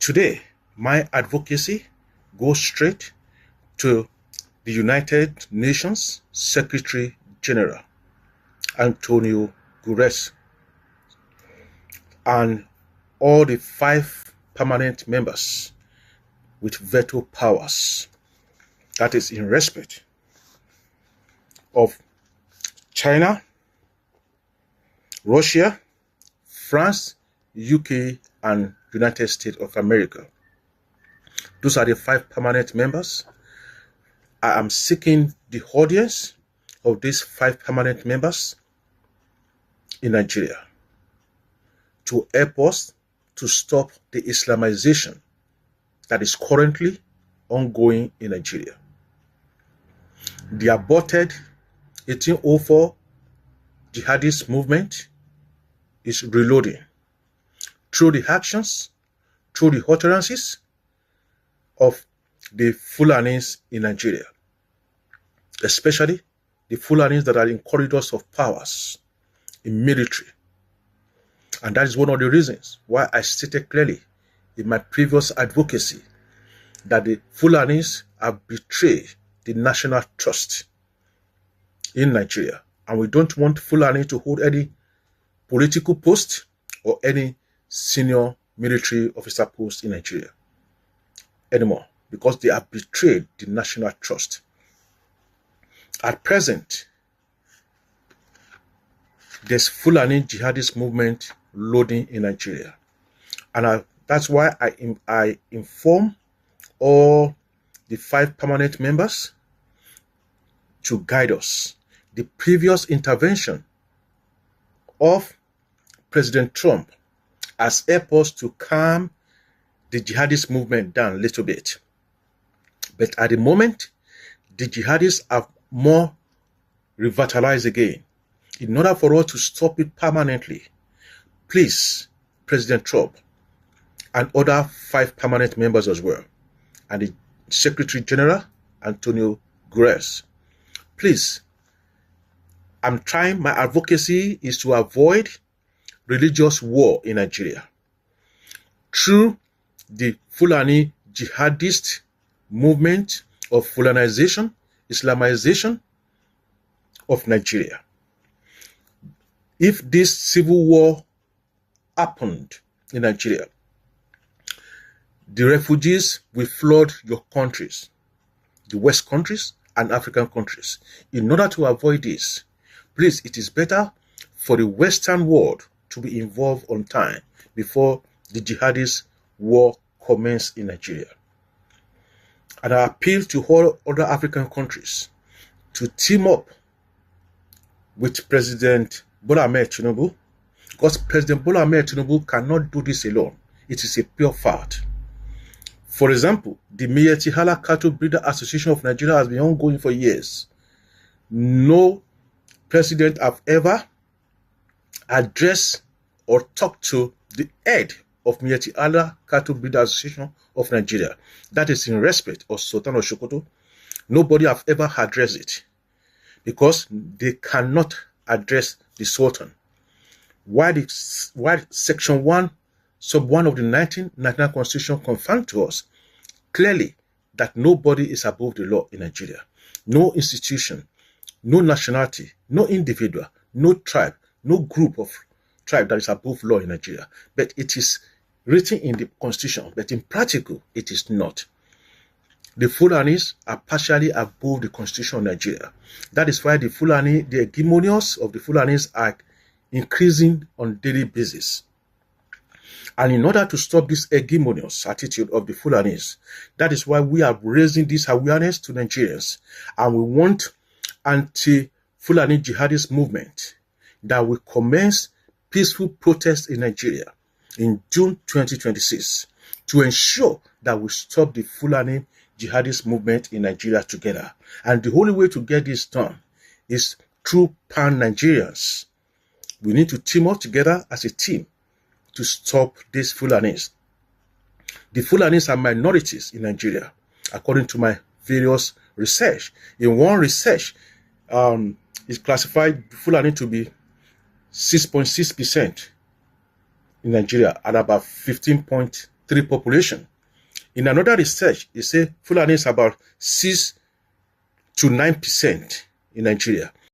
Today, my advocacy goes straight to the United Nations Secretary General, Antonio Guterres, and all the 5 permanent members with veto powers. That is in respect of China, Russia, France, UK, and United States of America. Those are the 5 permanent members. I am seeking the audience of these 5 permanent members in Nigeria to help us to stop the Islamization that is currently ongoing in Nigeria. The aborted 1804 jihadist movement is reloading through the actions, through the utterances of the Fulanis in Nigeria, especially the Fulanis that are in corridors of powers in military. And that is one of the reasons why I stated clearly in my previous advocacy that the Fulanis have betrayed the national trust in Nigeria. And we don't want Fulani to hold any political post or any senior military officer post in Nigeria anymore, because they have betrayed the national trust. At present, there's Fulani jihadist movement loading in Nigeria. And that's why I inform all the 5 permanent members to guide us. The previous intervention of President Trump has helped us to calm the jihadist movement down a little bit. But at the moment, the jihadists have more revitalized again. In order for us to stop it permanently, please, President Trump and other 5 permanent members as well, and the Secretary General, Antonio Guterres, please, I'm trying, my advocacy is to avoid religious war in Nigeria through the Fulani jihadist movement of Fulanization, Islamization of Nigeria. If this civil war happened in Nigeria, the refugees will flood your countries, the West countries and African countries. In order to avoid this, please, it is better for the Western world to be involved on time before the jihadist war commences in Nigeria. And I appeal to all other African countries to team up with President Bola Ahmed Tinubu, because President Bola Ahmed Tinubu cannot do this alone. It is a pure fact. For example, the Miyetti Allah Cattle Breeder Association of Nigeria has been ongoing for years. No president have ever addressed or talked to the head of Miyetti Allah Cattle Breeder Association of Nigeria. That is in respect of Sultan of Sokoto. Nobody have ever addressed it because they cannot address the Sultan. Why Section 1, Sub 1 of the 1999 Constitution confirmed to us clearly that nobody is above the law in Nigeria. No institution, no nationality, no individual, no tribe, no group of tribe that is above law in Nigeria. But it is written in the Constitution, but in practical, it is not. The Fulanis are partially above the Constitution of Nigeria. That is why the hegemonias of the Fulanis are increasing on a daily basis. And in order to stop this hegemonious attitude of the Fulanis, that is why we are raising this awareness to Nigerians. And we want anti-Fulani jihadist movement that will commence peaceful protests in Nigeria in June 2026 to ensure that we stop the Fulani jihadist movement in Nigeria together. And the only way to get this done is through pan-Nigerians. We need to team up together as a team to stop these Fulanis. The Fulanis are minorities in Nigeria, according to my various research. In one research, it classified Fulani to be 6.6% in Nigeria and about 15.3% 3 population. In another research, they say Fulani is about 6 to 9% in Nigeria.